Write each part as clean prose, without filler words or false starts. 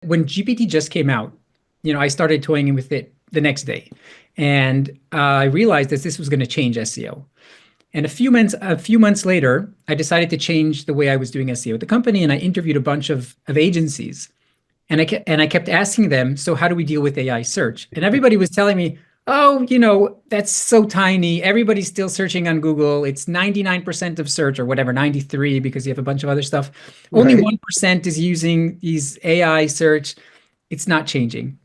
When GPT just came out, I started toying with it the next day, and I realized that this was going to change SEO. And a few months later, I decided to change the way I was doing SEO at the company, and I interviewed a bunch of agencies, and I kept asking them, so how do we deal with AI search? And everybody was telling me, oh, that's so tiny. Everybody's still searching on Google. It's 99% of search or whatever, 93 because you have a bunch of other stuff. Only Right. 1% is using these AI search. It's not changing.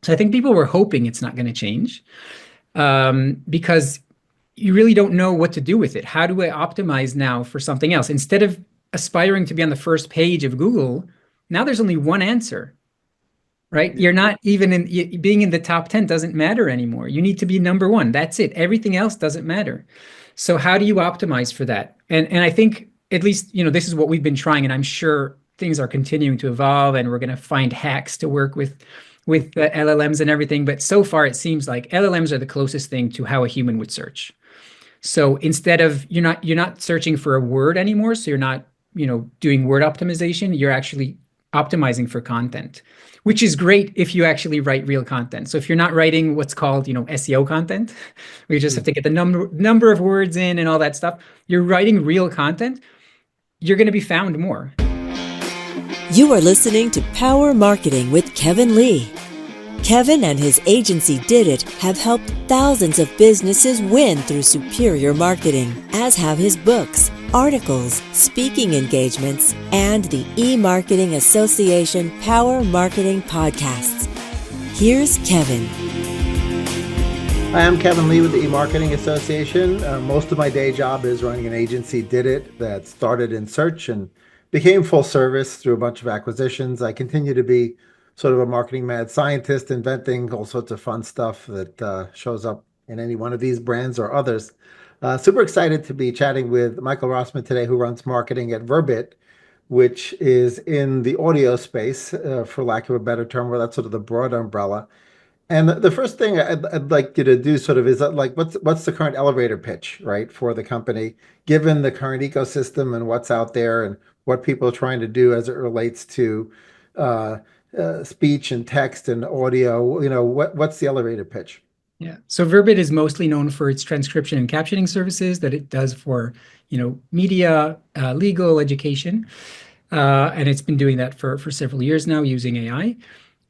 So I think people were hoping it's not going to change, because you really don't know what to do with it. How do I optimize now for something else? Instead of aspiring to be on the first page of Google, now there's only one answer, right? You're not even being in the top 10 doesn't matter anymore. You need to be number one. That's it. Everything else doesn't matter. So how do you optimize for that? And I think at least, this is what we've been trying, and I'm sure things are continuing to evolve, and we're going to find hacks to work with the LLMs and everything. But so far, it seems like LLMs are the closest thing to how a human would search. So instead of you're not searching for a word anymore, so you're not, doing word optimization, you're actually optimizing for content, which is great if you actually write real content. So if you're not writing what's called, SEO content, where you just have to get the number of words in and all that stuff, you're writing real content, you're going to be found more. You are listening to Power Marketing with Kevin Lee. Kevin and his agency Did It have helped thousands of businesses win through superior marketing, as have his books, articles, speaking engagements, and the E-Marketing Association Power Marketing podcasts. Here's Kevin. Hi, I'm Kevin Lee with the E-Marketing Association. Most of my day job is running an agency, Did It, that started in search and became full service through a bunch of acquisitions. I continue to be sort of a marketing mad scientist, inventing all sorts of fun stuff that shows up in any one of these brands or others. Super excited to be chatting with Michael Rosman today, who runs marketing at Verbit, which is in the audio space, for lack of a better term, where that's sort of the broad umbrella. And the first thing I'd like you to do sort of is that, like, what's the current elevator pitch, right, for the company, given the current ecosystem and what's out there and what people are trying to do as it relates to uh, speech and text and audio. What's the elevator pitch? Yeah. So Verbit is mostly known for its transcription and captioning services that it does for, media, legal, education. And it's been doing that for several years now using AI.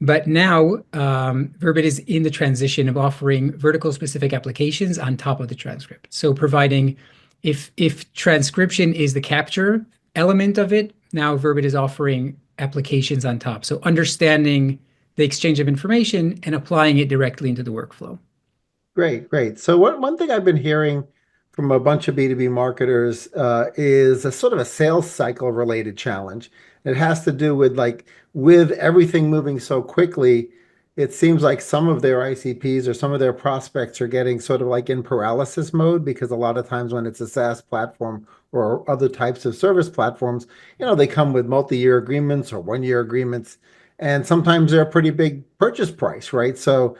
But now Verbit is in the transition of offering vertical specific applications on top of the transcript. So providing, if transcription is the capture element of it, now Verbit is offering applications on top. So understanding the exchange of information and applying it directly into the workflow. Great, great. So one thing I've been hearing from a bunch of B2B marketers is a sort of a sales cycle related challenge. It has to do with, like, with everything moving so quickly, it seems like some of their ICPs or some of their prospects are getting sort of like in paralysis mode, because a lot of times when it's a SaaS platform or other types of service platforms, they come with multi-year agreements or one-year agreements, and sometimes they're a pretty big purchase price, right? So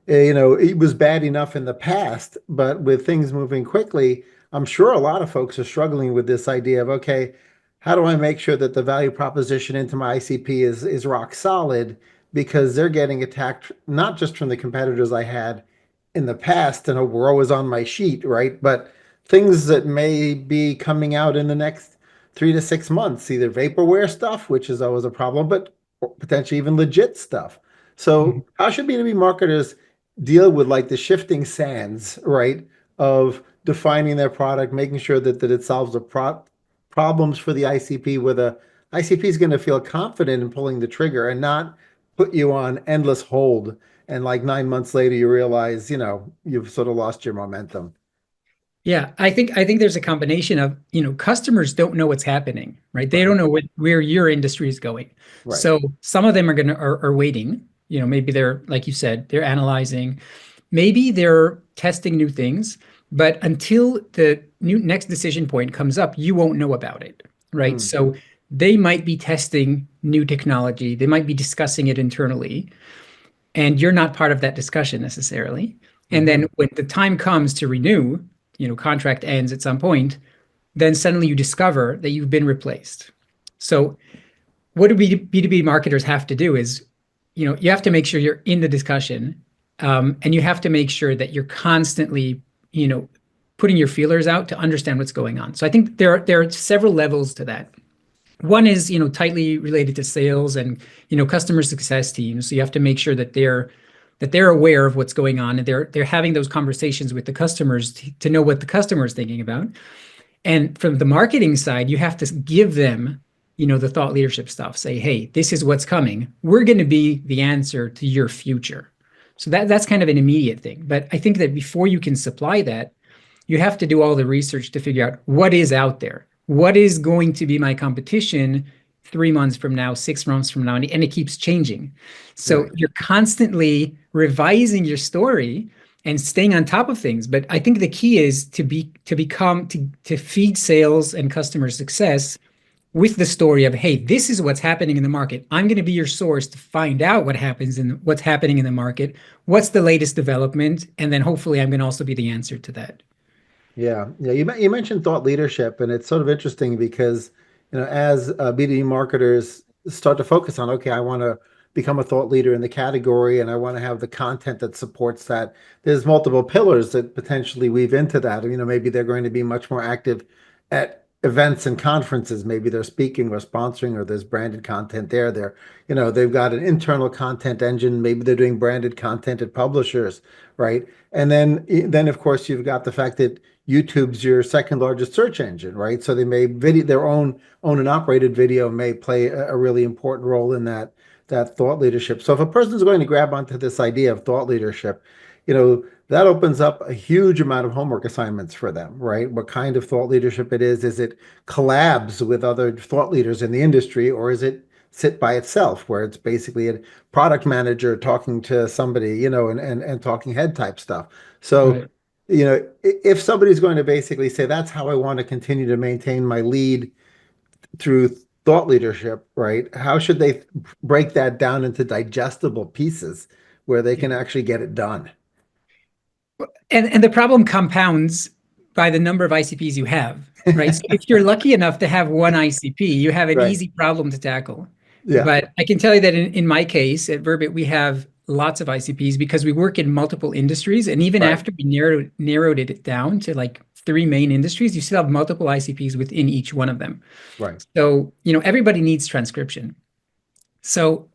it was bad enough in the past, but with things moving quickly, I'm sure a lot of folks are struggling with this idea of, okay, how do I make sure that the value proposition into my ICP is rock solid? Because they're getting attacked not just from the competitors I had in the past and were always on my sheet, right? But things that may be coming out in the next 3 to 6 months, either vaporware stuff, which is always a problem, but potentially even legit stuff. So how should B2B marketers deal with, like, the shifting sands, right, of defining their product, making sure that it solves the problems for the ICP, where the ICP is going to feel confident in pulling the trigger and not put you on endless hold. And like 9 months later, you realize, you've sort of lost your momentum. Yeah, I think there's a combination of, customers don't know what's happening, right? They Right, don't know where your industry is going. right. So some of them are waiting. Maybe they're, like you said, they're analyzing, maybe they're testing new things, but until the new next decision point comes up, you won't know about it, right? Hmm. So they might be testing new technology, they might be discussing it internally, and you're not part of that discussion necessarily. And Hmm. then when the time comes to renew, contract ends at some point, then suddenly you discover that you've been replaced. So what do B2B marketers have to do is, you have to make sure you're in the discussion, and you have to make sure that you're constantly, putting your feelers out to understand what's going on. So I think there are several levels to that. One is, tightly related to sales and, customer success teams. So you have to make sure that they're aware of what's going on, and they're having those conversations with the customers to know what the customer is thinking about. And from the marketing side, you have to give them, the thought leadership stuff. Say, hey, this is what's coming. We're going to be the answer to your future. So that's kind of an immediate thing. But I think that before you can supply that, you have to do all the research to figure out what is out there. What is going to be my competition 3 months from now, 6 months from now, and it keeps changing. So Right. you're constantly revising your story and staying on top of things. But I think the key is to feed sales and customer success with the story of, hey, this is what's happening in the market. I'm going to be your source to find out what's happening in the market, what's the latest development, and then hopefully I'm going to also be the answer to that. Yeah, yeah. You mentioned thought leadership, and it's sort of interesting because as B2B marketers start to focus on, okay, I want to become a thought leader in the category, and I want to have the content that supports that. There's multiple pillars that potentially weave into that. Maybe they're going to be much more active at events and conferences. Maybe they're speaking or sponsoring, or there's branded content there. They've got an internal content engine. Maybe they're doing branded content at publishers, right? And then of course you've got the fact that YouTube's your second largest search engine, right? So they may their own and operated video may play a really important role in that thought leadership. So if a person is going to grab onto this idea of thought leadership, that opens up a huge amount of homework assignments for them, right? What kind of thought leadership it is? Is it collabs with other thought leaders in the industry, or is it sit by itself, where it's basically a product manager talking to somebody, and talking head type stuff. So Right. if somebody's going to basically say, that's how I want to continue to maintain my lead through thought leadership, right? How should they break that down into digestible pieces where they can actually get it done? And the problem compounds by the number of ICPs you have, right? So if you're lucky enough to have one ICP, you have an Right. easy problem to tackle. Yeah. But I can tell you that in my case at Verbit, we have lots of ICPs because we work in multiple industries. And even Right. after we narrowed it down to like 3 main industries, you still have multiple ICPs within each one of them. Right. So, everybody needs transcription. So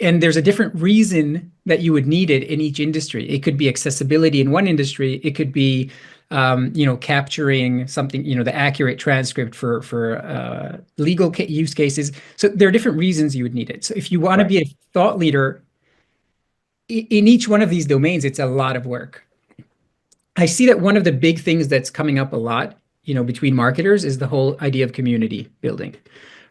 and there's a different reason that you would need it in each industry. It could be accessibility in one industry. It could be, capturing something, the accurate transcript for legal use cases. So there are different reasons you would need it. So if you want to Right. be a thought leader in each one of these domains, it's a lot of work. I see that one of the big things that's coming up a lot, between marketers is the whole idea of community building,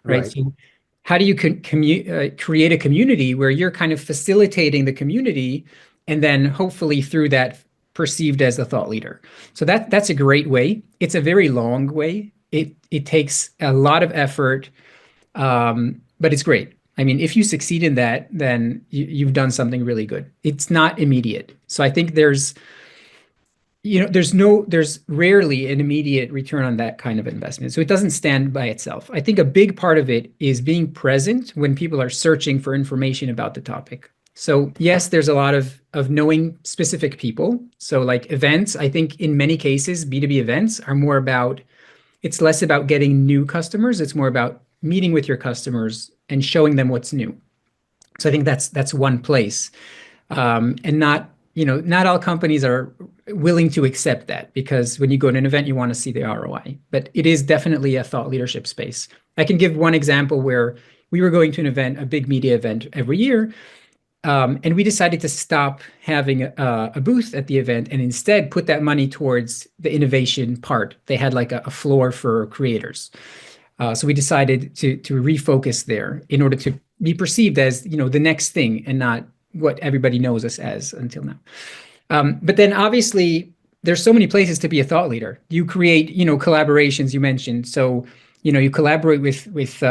right? Right. So how do you create a community where you're kind of facilitating the community, and then hopefully through that perceived as a thought leader? So that's a great way. It's a very long way. It takes a lot of effort, but it's great. I mean, if you succeed in that, then you've done something really good. It's not immediate. So I think there's rarely an immediate return on that kind of investment. So it doesn't stand by itself. I think a big part of it is being present when people are searching for information about the topic. So yes, there's a lot of knowing specific people. So like events, I think in many cases, B2B events are more about, it's less about getting new customers. It's more about meeting with your customers and showing them what's new. So I think that's one place. And not all companies are willing to accept that, because when you go to an event, you want to see the ROI. But it is definitely a thought leadership space. I can give one example where we were going to an event, a big media event every year, and we decided to stop having a booth at the event and instead put that money towards the innovation part. They had like a floor for creators. So we decided to refocus there in order to be perceived as, the next thing and not what everybody knows us as until now. But then obviously there's so many places to be a thought leader. You create, collaborations you mentioned. So, you collaborate with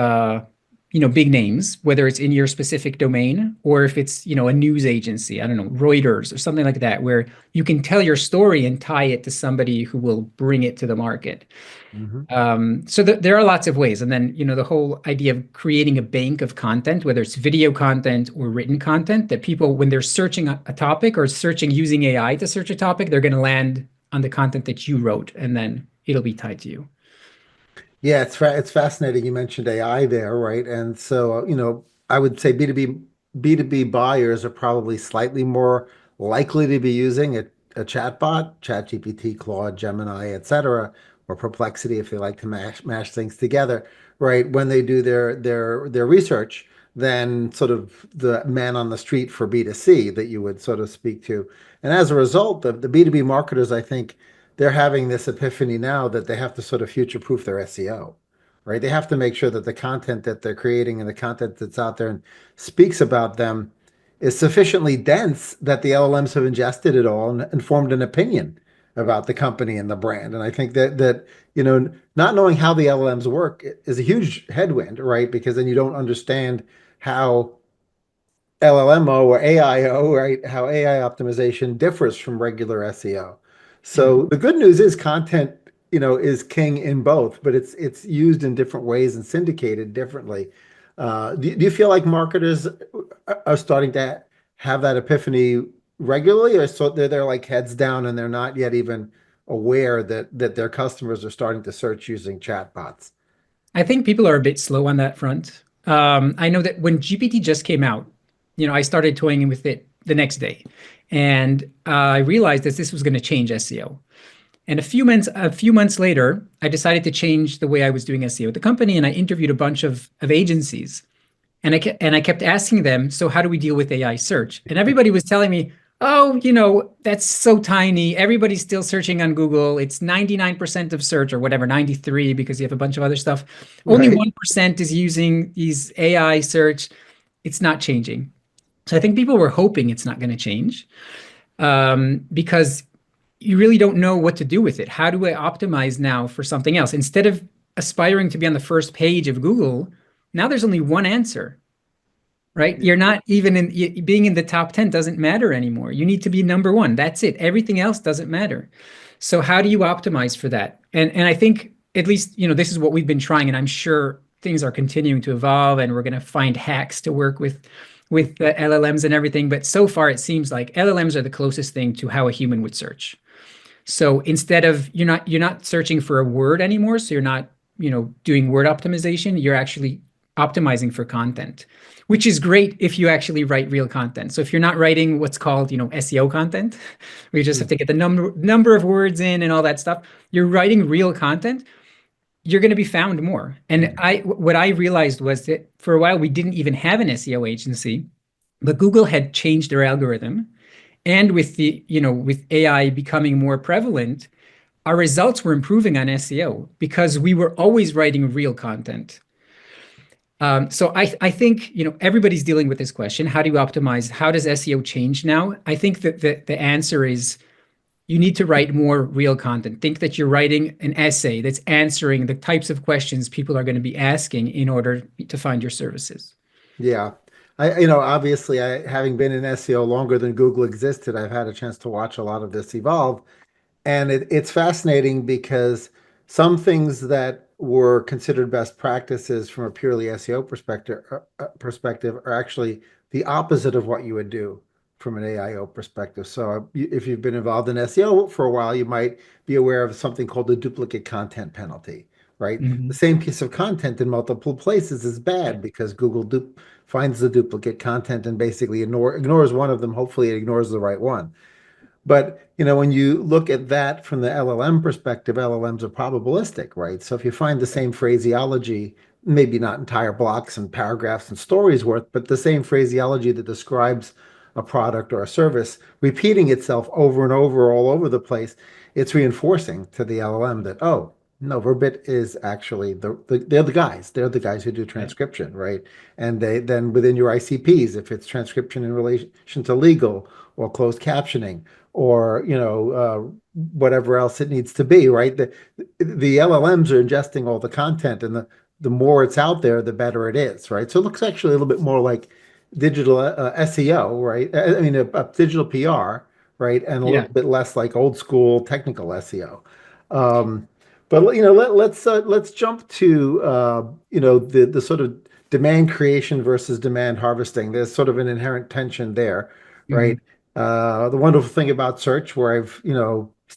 big names, whether it's in your specific domain or if it's, a news agency, I don't know, Reuters or something like that, where you can tell your story and tie it to somebody who will bring it to the market. Mhm. So there are lots of ways. And then, the whole idea of creating a bank of content, whether it's video content or written content, that people, when they're searching a topic or searching using AI to search a topic, they're going to land on the content that you wrote, and then it'll be tied to you. Yeah, it's fascinating. You mentioned AI there, right? And so, I would say B2B buyers are probably slightly more likely to be using a chatbot, ChatGPT, Claude, Gemini, etc., or Perplexity if they like to mash things together, right? When they do their research, than sort of the man on the street for B2C that you would sort of speak to. And as a result, the B2B marketers, I think, they're having this epiphany now that they have to sort of future-proof their SEO, right? They have to make sure that the content that they're creating and the content that's out there and speaks about them is sufficiently dense that the LLMs have ingested it all and formed an opinion about the company and the brand. And I think that not knowing how the LLMs work is a huge headwind, right? Because then you don't understand how LLMO or AIO, right? How AI optimization differs from regular SEO. So the good news is content, is king in both, but it's used in different ways and syndicated differently. Do you feel like marketers are starting to have that epiphany regularly, or so they're like heads down and they're not yet even aware that their customers are starting to search using chatbots? I think people are a bit slow on that front. I know that when GPT just came out, I started toying with it the next day, and I realized that this was going to change SEO. And a few months later, I decided to change the way I was doing SEO at the company, and I interviewed a bunch of agencies, and I kept asking them, so how do we deal with AI search? And everybody was telling me, oh, that's so tiny. Everybody's still searching on Google. It's 99% of search or whatever, 93 because you have a bunch of other stuff. Only Right. 1% is using these AI search. It's not changing. So I think people were hoping it's not going to change, because you really don't know what to do with it. How do I optimize now for something else? Instead of aspiring to be on the first page of Google, now there's only one answer, right? You're not even being in the top 10 doesn't matter anymore. You need to be number one. That's it. Everything else doesn't matter. So how do you optimize for that? And I think at least, this is what we've been trying, and I'm sure things are continuing to evolve, and we're going to find hacks to work with the LLMs and everything. But so far, it seems like LLMs are the closest thing to how a human would search. So instead of you're not searching for a word anymore, so you're not, doing word optimization, you're actually optimizing for content, which is great if you actually write real content. So if you're not writing what's called, SEO content, where you just have to get the number of words in and all that stuff, you're writing real content, you're going to be found more. And what I realized was that for a while we didn't even have an SEO agency, but Google had changed their algorithm. And with AI becoming more prevalent, our results were improving on SEO because we were always writing real content. So I think, everybody's dealing with this question. How do you optimize? How does SEO change now? I think that the answer is you need to write more real content. Think that you're writing an essay that's answering the types of questions people are going to be asking in order to find your services. Yeah. Obviously, having been in SEO longer than Google existed, I've had a chance to watch a lot of this evolve. And it's fascinating because some things that were considered best practices from a purely SEO perspective are actually the opposite of what you would do from an AIO perspective. So if you've been involved in SEO for a while, you might be aware of something called the duplicate content penalty, right? The Mhm. same piece of content in multiple places is bad because Google finds the duplicate content and basically ignores one of them. Hopefully, it ignores the right one. But when you look at that from the LLM perspective, LLMs are probabilistic, right? So if you find the same phraseology, maybe not entire blocks and paragraphs and stories worth, but the same phraseology that describes a product or a service repeating itself over and over all over the place, it's reinforcing to the LLM that, oh, no, Verbit is actually they're the guys. They're the guys who do Right. transcription, right? And they then within your ICPs, if it's transcription in relation to legal or closed captioning or whatever else it needs to be, right? The LLMs are ingesting all the content, and the more it's out there, the better it is, right? So it looks actually a little bit more like digital SEO, right? I mean, digital PR, right? And a Yeah. little bit less like old school technical SEO. Um, but let's jump to the sort of demand creation versus demand harvesting. There's sort of an inherent tension there, right? Mhm. The wonderful thing about search, where I've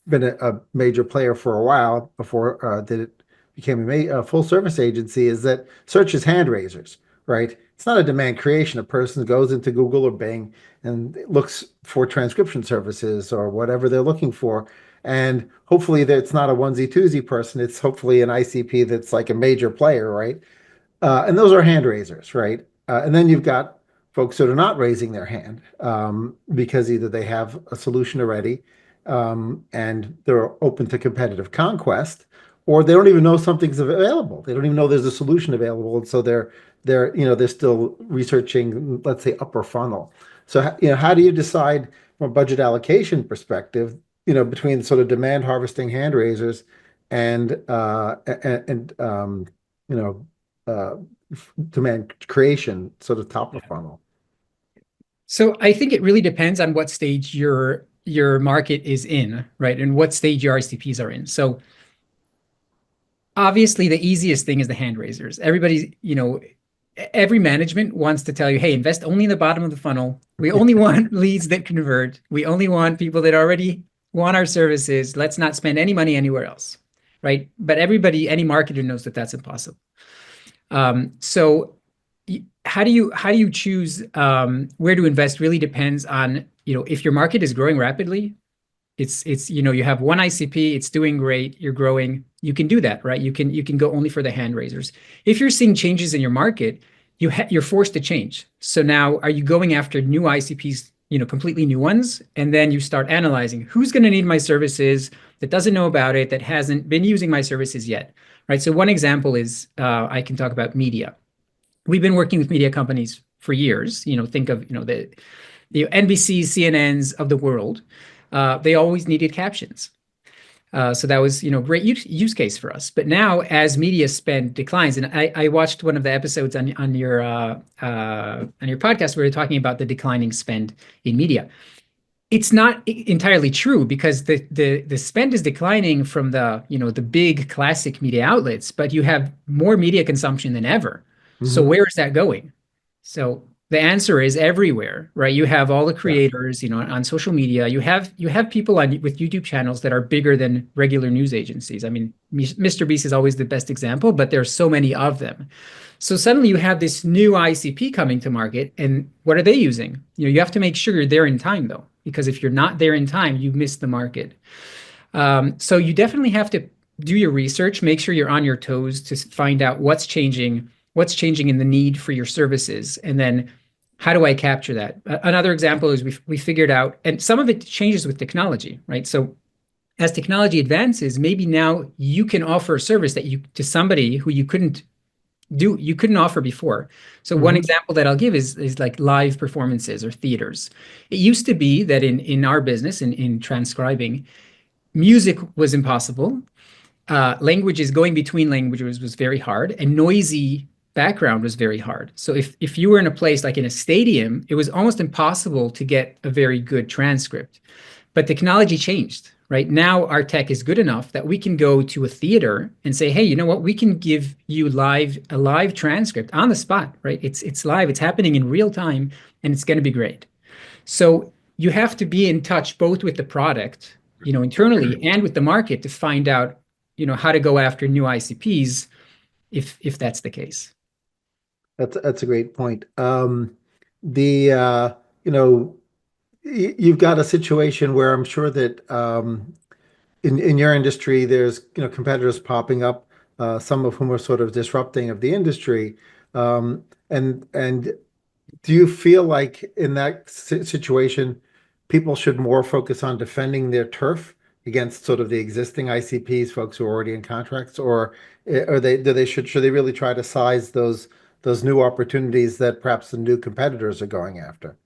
been a major player for a while before that it became a full service agency, is that search is hand raisers, right? It's not a demand creation. A person goes into Google or Bing and looks for transcription services or whatever they're looking for. And hopefully that it's not a onesie twosie person. It's hopefully an ICP that's like a major player, right? And those are hand raisers, right? And then you've got folks that are not raising their hand because either they have a solution already and they're open to competitive conquest, or they don't even know something's available. They don't even know there's a solution available, and so they're still researching, let's say, upper funnel. So how do you decide from a budget allocation perspective, between sort of demand harvesting hand raisers and you know uh, demand creation, sort of top of funnel. So I think it really depends on what stage your market is in, right? And what stage your ICPs are in. So obviously the easiest thing is the hand raisers. Every management wants to tell you, hey, invest only in the bottom of the funnel. We only want leads that convert. We only want people that already want our services. Let's not spend any money anywhere else, right? But any marketer knows that that's impossible. So how do you choose where to invest really depends on, if your market is growing rapidly, you have one ICP, it's doing great, you're growing, you can do that, right? You can go only for the hand raisers. If you're seeing changes in your market, you're forced to change. So now are you going after new ICPs, completely new ones, and then you start analyzing who's going to need my services, that doesn't know about it, that hasn't been using my services yet, right? So one example is I can talk about media. We've been working with media companies for years. Think of the NBCs, CNNs of the world. They always needed captions. So that was, great use case for us. But now as media spend declines, and I watched one of the episodes on your podcast where you're talking about the declining spend in media. It's not entirely true, because the spend is declining from the big classic media outlets, but you have more media consumption than ever. So Hmm. where is that going? So the answer is everywhere, right? You have all the Yeah. creators, on social media. You have people with YouTube channels that are bigger than regular news agencies. I mean, Mr. Beast is always the best example, but there are so many of them. So suddenly you have this new ICP coming to market, and what are they using? You have to make sure you're there in time, though, because if you're not there in time, you miss the market. So you definitely have to do your research, make sure you're on your toes to find out what's changing in the need for your services, and then how do I capture that? Another example is we figured out, and some of it changes with technology, right? So as technology advances, maybe now you can offer a service that to somebody who you couldn't offer before. So one Hmm. example that I'll give is like live performances or theaters. It used to be that in our business, in transcribing, music was impossible. Languages, going between languages was very hard, and noisy background was very hard. So if you were in a place like in a stadium, it was almost impossible to get a very good transcript. But technology changed, right? Now our tech is good enough that we can go to a theater and say, hey, you know what? We can give you a live transcript on the spot, right? It's live, it's happening in real time, and it's going to be great. So you have to be in touch both with the product, internally, and with the market to find out, how to go after new ICPs if that's the case. That's a great point. The you know you've got a situation where I'm sure that in your industry there's competitors popping up, some of whom are sort of disrupting of the industry, and do you feel like in that situation, people should more focus on defending their turf against sort of the existing ICPs, folks who are already in contracts, or are they do they should they really try to size those new opportunities that perhaps the new competitors are going after?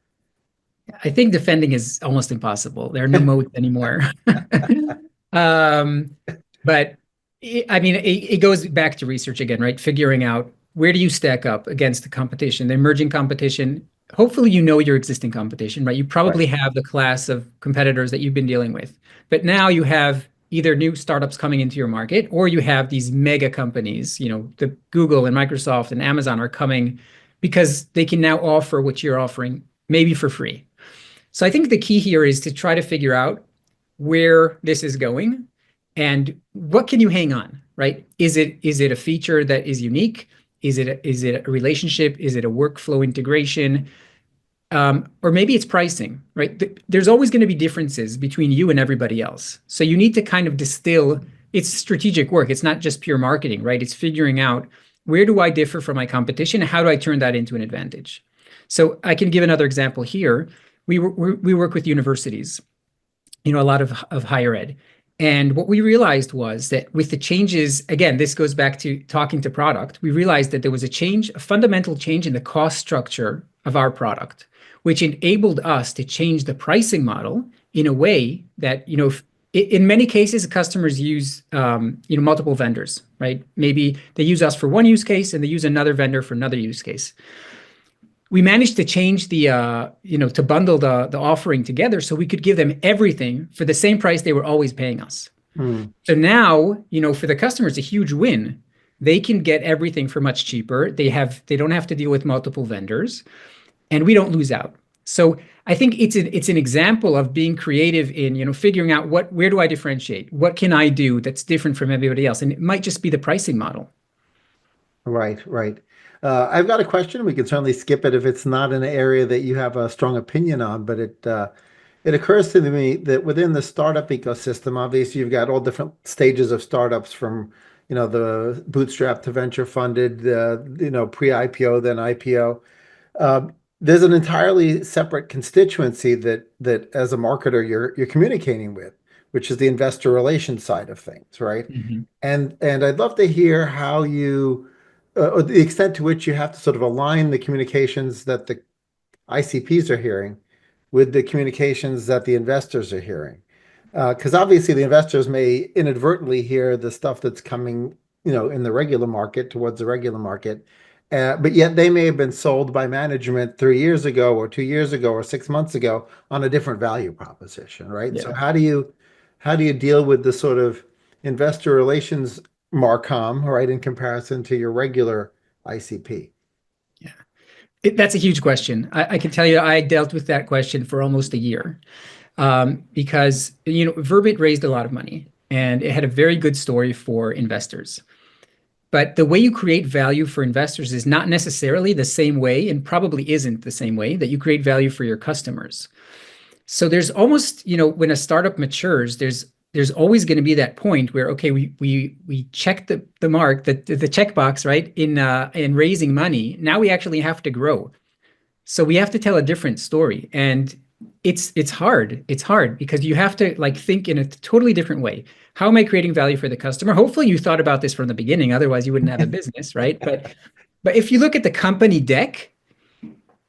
I think defending is almost impossible. There are no moats anymore. um, but I mean, it goes back to research again, right? Figuring out where do you stack up against the competition, the emerging competition. Hopefully, you know your existing competition, right? You Right. probably have the class of competitors that you've been dealing with, but now you have either new startups coming into your market or you have these mega companies, the Google and Microsoft and Amazon are coming because they can now offer what you're offering, maybe for free. So I think the key here is to try to figure out where this is going and what can you hang on, right? Is it a feature that is unique? Is it a relationship? Is it a workflow integration? Or maybe it's pricing, right? There's always going to be differences between you and everybody else. So you need to kind of distill. It's strategic work. It's not just pure marketing, right? It's figuring out where do I differ from my competition? How do I turn that into an advantage? So I can give another example here. We work with universities, a lot of higher ed. And what we realized was that with the changes, again, this goes back to talking to product, we realized that there was a fundamental change in the cost structure of our product, which enabled us to change the pricing model in a way that, in many cases, customers use, multiple vendors, right? Maybe they use us for one use case and they use another vendor for another use case. We managed to change to bundle the offering together so we could give them everything for the same price they were always paying us. Hmm. So now, for the customer, it's a huge win. They can get everything for much cheaper. They don't have to deal with multiple vendors, and we don't lose out. So I think it's an example of being creative in, figuring out where do I differentiate? What can I do that's different from everybody else? And it might just be the pricing model. Right, right. I've got a question. We can certainly skip it if it's not an area that you have a strong opinion on, but it occurs to me that within the startup ecosystem, obviously you've got all different stages of startups from, the bootstrap to venture funded, pre-IPO, then IPO. Uh, there's an entirely separate constituency that as a marketer you're communicating with, which is the investor relations side of things, right? Mhm. And I'd love to hear how you, or the extent to which you have to sort of align the communications that the ICPs are hearing with the communications that the investors are hearing. Because obviously the investors may inadvertently hear the stuff that's coming, in the regular market towards the regular market. But yet they may have been sold by management 3 years ago or 2 years ago or 6 months ago on a different value proposition, right? So Yeah. how do you deal with the sort of investor relations Marcom, right, in comparison to your regular ICP? Yeah. That's a huge question. I can tell you, I dealt with that question for almost a year, because Verbit raised a lot of money and it had a very good story for investors. But the way you create value for investors is not necessarily the same way, and probably isn't the same way that you create value for your customers. So there's almost, when a startup matures, there's always going to be that point where, okay, we check the mark, the checkbox, right, in raising money. Now we actually have to grow. So we have to tell a different story. And it's hard. It's hard because you have to think in a totally different way. How am I creating value for the customer? Hopefully you thought about this from the beginning, otherwise you wouldn't have a business, right? But if you look at the company deck,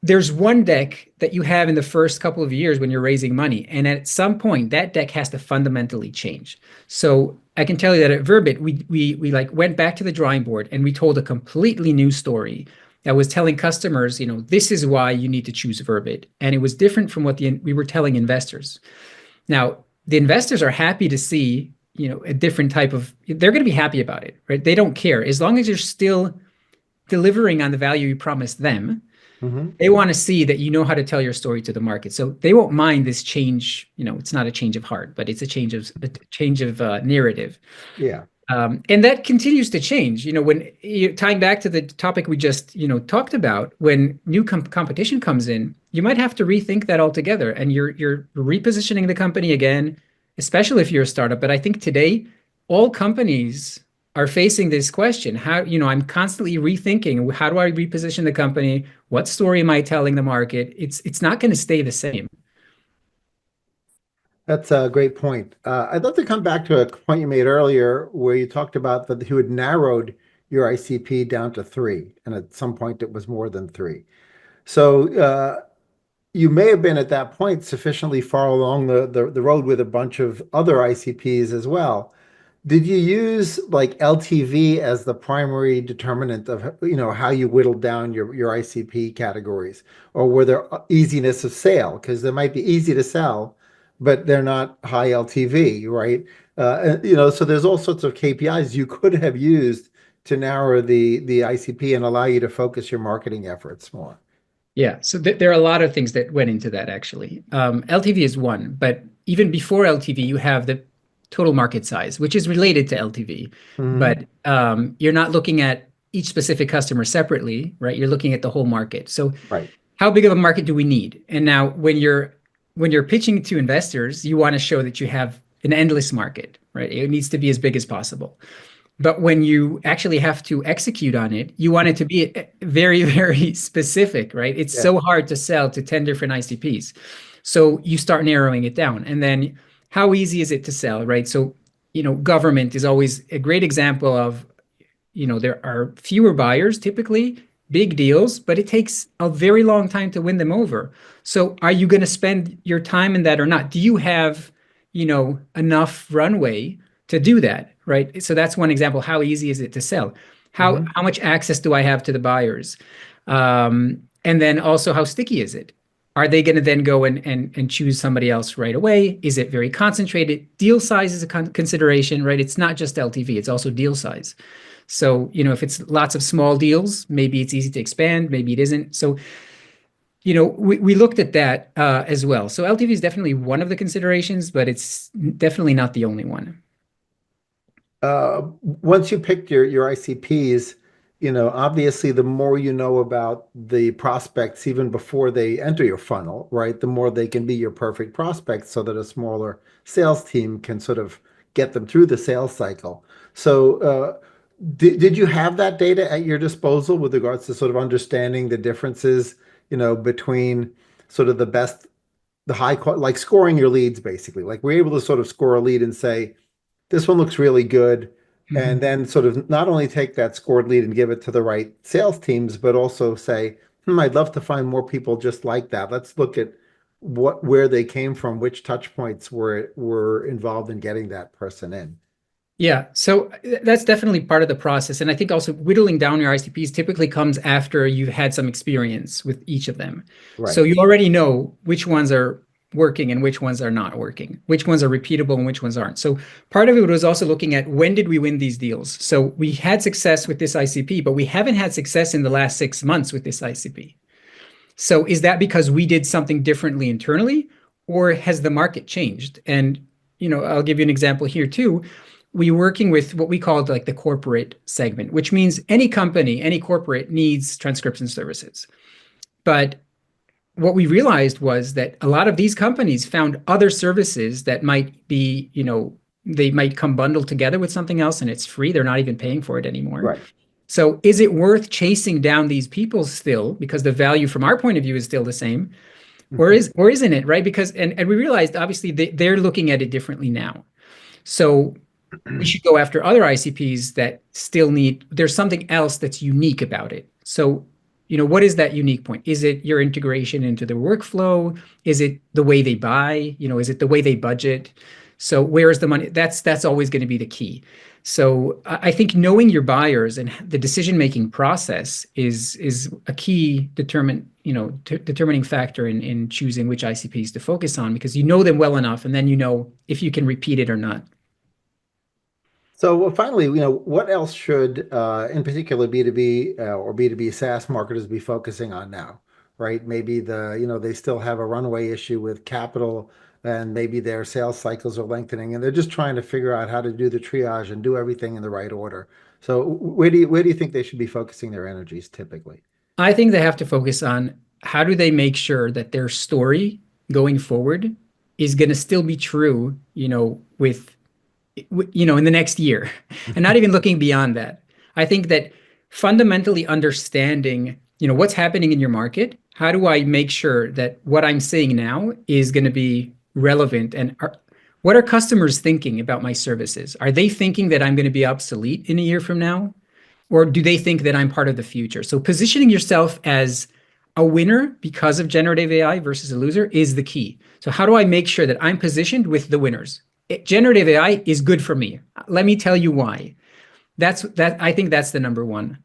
there's one deck that you have in the first couple of years when you're raising money. And at some point, that deck has to fundamentally change. So I can tell you that at Verbit, we went back to the drawing board and we told a completely new story that was telling customers, this is why you need to choose Verbit. And it was different from what we were telling investors. Now, the investors are happy to see, a different type of, they're going to be happy about it, right? They don't care. As long as you're still delivering on the value you promised them, Hmm. they want to see that you know how to tell your story to the market. So they won't mind this change. It's not a change of heart, but it's a change of narrative. Yeah. And that continues to change. When tying back to the topic we just talked about, when new competition comes in, you might have to rethink that altogether, and you're repositioning the company again, especially if you're a startup. But I think today all companies are facing this question. How, I'm constantly rethinking, how do I reposition the company? What story am I telling the market? It's not going to stay the same. That's a great point. I'd love to come back to a point you made earlier where you talked about that you had narrowed your ICP down to three, and at some point it was more than three. So you may have been at that point sufficiently far along the road with a bunch of other ICPs as well. Did you use like LTV as the primary determinant of, how you whittled down your ICP categories? Or were there easiness of sale? Because they might be easy to sell, but they're not high LTV, right? So there's all sorts of KPIs you could have used to narrow the ICP and allow you to focus your marketing efforts more. Yeah, so there are a lot of things that went into that actually. LTV is one, but even before LTV, you have the total market size, which is related to LTV. Hmm. But you're not looking at each specific customer separately, right? You're looking at the whole market. So Right. how big of a market do we need? And now when you're pitching to investors, you want to show that you have an endless market, right? It needs to be as big as possible. But when you actually have to execute on it, you want it to be very, very specific, right? It's Yeah. so hard to sell to 10 different ICPs. So you start narrowing it down. And then how easy is it to sell, right? So, government is always a great example of, there are fewer buyers typically, big deals, but it takes a very long time to win them over. So are you going to spend your time in that or not? Do you have, enough runway to do that, right? So that's one example. How easy is it to sell? How Hmm. how much access do I have to the buyers? And then also how sticky is it? Are they going to then go and choose somebody else right away? Is it very concentrated? Deal size is a consideration, right? It's not just LTV, it's also deal size. So, if it's lots of small deals, maybe it's easy to expand, maybe it isn't. So, we looked at that as well. So LTV is definitely one of the considerations, but it's definitely not the only one. Once you picked your ICPs, obviously the more you know about the prospects even before they enter your funnel, right? The more they can be your perfect prospects so that a smaller sales team can sort of get them through the sales cycle. So, did you have that data at your disposal with regards to sort of understanding the differences, between sort of the high quality, like scoring your leads, basically? Like we're able to sort of score a lead and say, this one looks really good. And Mhm. then sort of not only take that scored lead and give it to the right sales teams, but also say, I'd love to find more people just like that. Let's look at where they came from, which touch points were involved in getting that person in. Yeah, so that's definitely part of the process. And I think also whittling down your ICPs typically comes after you've had some experience with each of them. So Right. you already know which ones are working and which ones are not working, which ones are repeatable and which ones aren't. So part of it was also looking at when did we win these deals? So we had success with this ICP, but we haven't had success in the last 6 months with this ICP. So is that because we did something differently internally, or has the market changed? And I'll give you an example here too. We're working with what we call like the corporate segment, which means any company, any corporate needs transcription services. But what we realized was that a lot of these companies found other services that might be, they might come bundled together with something else and it's free. They're not even paying for it anymore. Right. So is it worth chasing down these people still because the value from our point of view is still the same, or isn't it, right? Because and we realized obviously they're looking at it differently now. So we should go after other ICPs that still need, there's something else that's unique about it. So, what is that unique point? Is it your integration into the workflow? Is it the way they buy? Is it the way they budget? So where is the money? That's always going to be the key. So I think knowing your buyers and the decision-making process is a key determining factor in choosing which ICPs to focus on, because you know them well enough, and then you know if you can repeat it or not. So finally, what else should, in particular, B2B or B2B SaaS marketers be focusing on now, right? Maybe they still have a runway issue with capital, and maybe their sales cycles are lengthening, and they're just trying to figure out how to do the triage and do everything in the right order. So where do you think they should be focusing their energies typically? I think they have to focus on how do they make sure that their story going forward is going to still be true, in the next year, and not even looking beyond that. I think that fundamentally understanding, what's happening in your market, how do I make sure that what I'm saying now is going to be relevant, and what are customers thinking about my services? Are they thinking that I'm going to be obsolete in a year from now? Or do they think that I'm part of the future? So positioning yourself as a winner because of generative AI versus a loser is the key. So how do I make sure that I'm positioned with the winners? generative AI is good for me. Let me tell you why. I think that's the number one.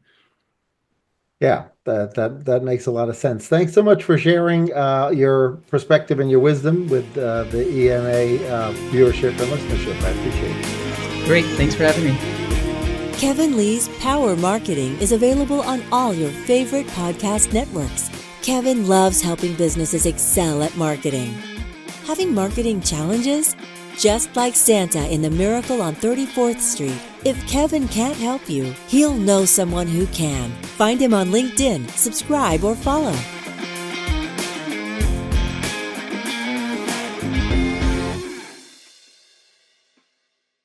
Yeah, that makes a lot of sense. Thanks so much for sharing your perspective and your wisdom with the EMA viewership and listenership. I appreciate it. Great. Thanks for having me. Kevin Lee's Power Marketing is available on all your favorite podcast networks. Kevin loves helping businesses excel at marketing. Having marketing challenges? Just like Santa in The Miracle on 34th Street, if Kevin can't help you, he'll know someone who can. Find him on LinkedIn, subscribe, or follow.